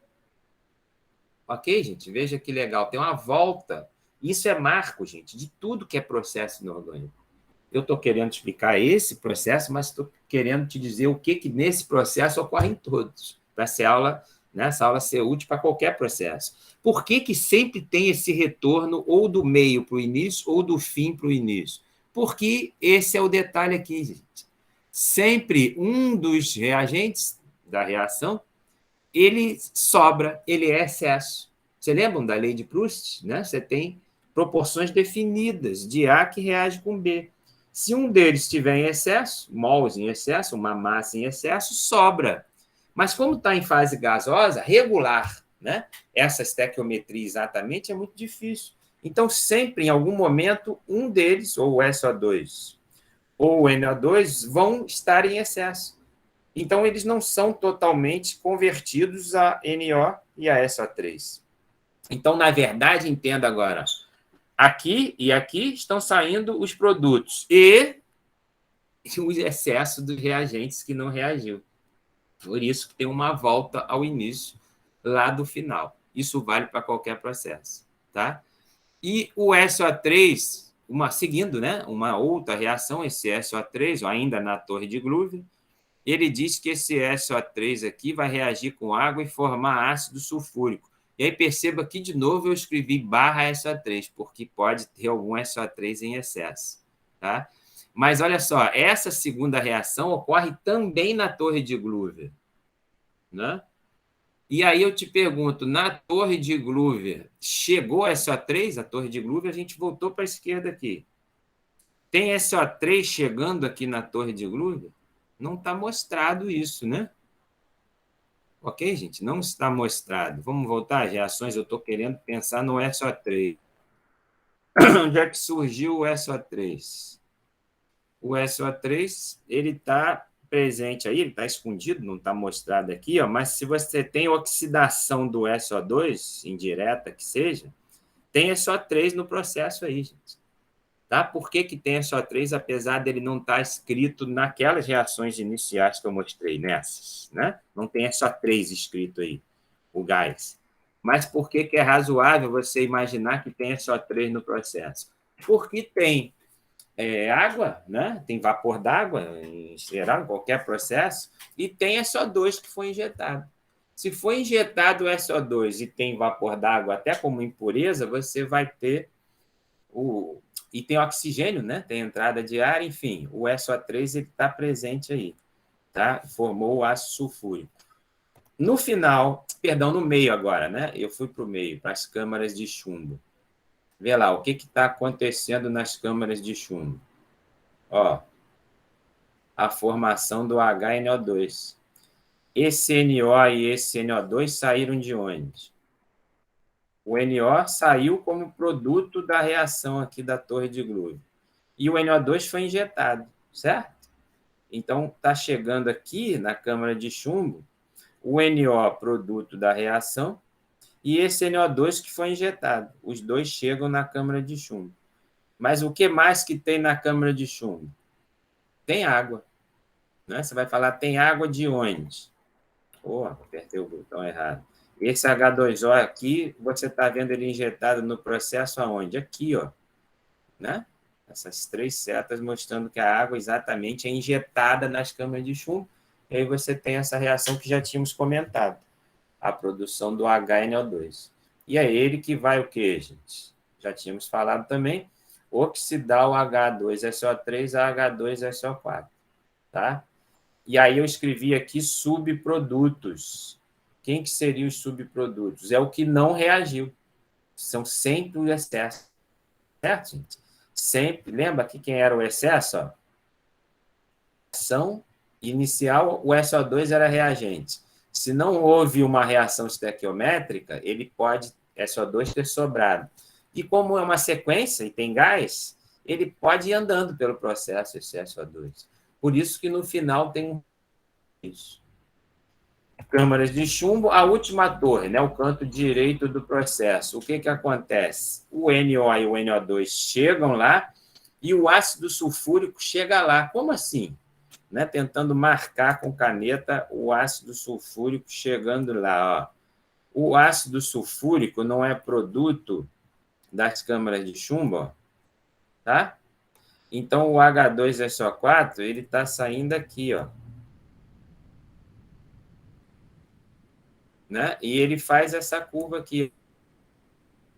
Ok, gente? Veja que legal. Tem uma volta. Isso é marco, gente, de tudo que é processo inorgânico. Eu estou querendo explicar esse processo, mas estou querendo te dizer o que nesse processo ocorre em todos, para essa aula, né, essa aula ser útil para qualquer processo. Por que sempre tem esse retorno ou do meio para o início ou do fim para o início? Porque esse é o detalhe aqui, gente. Sempre um dos reagentes da reação, ele sobra, ele é excesso. Vocês lembram da lei de Proust? Né? Você tem proporções definidas de A que reage com B. Se um deles estiver em excesso, mols em excesso, uma massa em excesso, sobra. Mas como está em fase gasosa, regular, né? Essa estequiometria exatamente é muito difícil. Então, sempre, em algum momento, um deles, ou o SO2 ou o NO2, vão estar em excesso. Então, eles não são totalmente convertidos a NO e a SO3. Então, na verdade, entenda agora, aqui e aqui estão saindo os produtos e o excesso dos reagentes que não reagiu. Por isso que tem uma volta ao início, lá do final. Isso vale para qualquer processo. Tá? E o SO3, seguindo, né, uma outra reação, esse SO3, ainda na torre de Groove, ele diz que esse SO3 aqui vai reagir com água e formar ácido sulfúrico. E aí perceba que, de novo, eu escrevi barra SO3, porque pode ter algum SO3 em excesso. Tá? Mas, olha só, essa segunda reação ocorre também na torre de Glover. Né? E aí eu te pergunto, na torre de Glover, chegou SO3? A torre de Glover, a gente voltou para a esquerda aqui. Tem SO3 chegando aqui na torre de Glover? Não está mostrado isso, né? Ok, gente? Não está mostrado. Vamos voltar às reações. Eu estou querendo pensar no SO3. Onde é que surgiu o SO3? O SO3, ele está presente aí, ele está escondido, não está mostrado aqui, ó, mas se você tem oxidação do SO2, indireta que seja, tem SO3 no processo aí, gente. Tá? Por que tem SO3, apesar dele não estar escrito naquelas reações iniciais que eu mostrei, nessas? Né? Não tem SO3 escrito aí, o gás. Mas por que é razoável você imaginar que tem SO3 no processo? Porque tem água, né? Tem vapor d'água, em geral, em qualquer processo, e tem SO2 que foi injetado. Se for injetado o SO2 e tem vapor d'água até como impureza, você vai ter e tem oxigênio, né? Tem entrada de ar, enfim, o SO3 está presente aí, tá? Formou o ácido sulfúrico. No final, perdão, no meio agora, né? Eu fui para o meio, para as câmaras de chumbo. Vê lá, o que está acontecendo nas câmaras de chumbo. Ó, a formação do HNO2. Esse NO e esse NO2 saíram de onde? O NO saiu como produto da reação aqui da torre de Groove. E o NO2 foi injetado, certo? Então, está chegando aqui na câmara de chumbo o NO, produto da reação, e esse NO2 que foi injetado. Os dois chegam na câmara de chumbo. Mas o que mais que tem na câmara de chumbo? Tem água. Né? Você vai falar, tem água de onde? Apertei o botão errado. Esse H2O aqui, você está vendo ele injetado no processo aonde? Aqui, ó. Né? Essas três setas mostrando que a água exatamente é injetada nas câmaras de chumbo. E aí você tem essa reação que já tínhamos comentado, a produção do HNO2. E é ele que vai o quê, gente? Já tínhamos falado também, oxidar o H2SO3 a H2SO4. Tá? E aí eu escrevi aqui subprodutos. Quem que seriam os subprodutos? É o que não reagiu. São sempre o excesso. Certo, gente? Sempre. Lembra aqui quem era o excesso? Ó? Ação inicial, o SO2 era reagente. Se não houve uma reação estequiométrica, ele pode, SO2, ter sobrado. E como é uma sequência e tem gás, ele pode ir andando pelo processo, esse SO2. Por isso que no final tem isso. Câmaras de chumbo, a última torre, né, o canto direito do processo. O que acontece? O NO e o NO2 chegam lá e o ácido sulfúrico chega lá. Como assim? Né, tentando marcar com caneta o ácido sulfúrico chegando lá. Ó. O ácido sulfúrico não é produto das câmaras de chumbo, ó, tá? Então, o H2SO4 ele está saindo aqui, ó. Né? E ele faz essa curva aqui,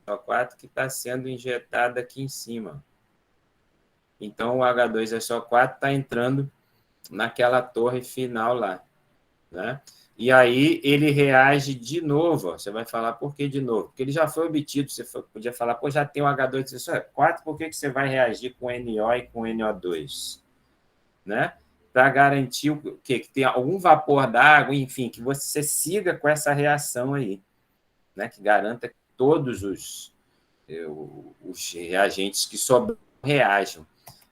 SO4, que está sendo injetada aqui em cima. Então, o H2SO4 está entrando naquela torre final lá. Né? E aí ele reage de novo. Ó. Você vai falar por que de novo? Porque ele já foi obtido. Você podia falar, pô, já tem o H2SO4, por que você vai reagir com NO e com NO2? Né? Para garantir o quê? Que tem algum vapor d'água, enfim, que você siga com essa reação aí, né? Que garanta que todos os reagentes que sobram reajam.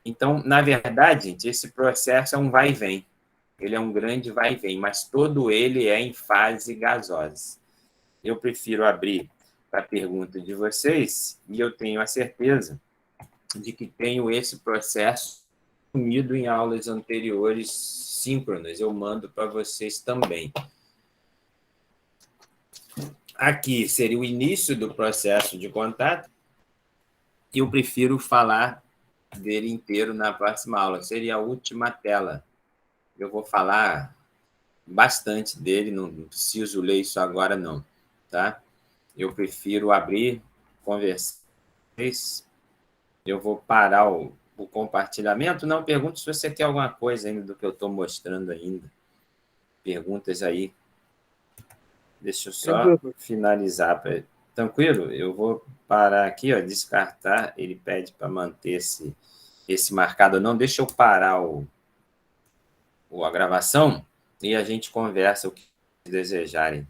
Então, na verdade, gente, esse processo é um vai e vem. Ele é um grande vai e vem, mas todo ele é em fase gasosa. Eu prefiro abrir para a pergunta de vocês, e eu tenho a certeza de que tenho esse processo unido em aulas anteriores síncronas. Eu mando para vocês também. Aqui seria o início do processo de contato, e eu prefiro falar dele inteiro na próxima aula. Seria a última tela. Eu vou falar bastante dele, não preciso ler isso agora, não. Tá? Eu prefiro abrir, conversar. Eu vou parar o compartilhamento. Não, pergunto se você quer alguma coisa ainda do que eu estou mostrando ainda. Perguntas aí. Deixa eu só finalizar. Tranquilo? Eu vou parar aqui, ó, descartar. Ele pede para manter esse marcado ou não. Deixa eu parar a gravação e a gente conversa o que desejarem.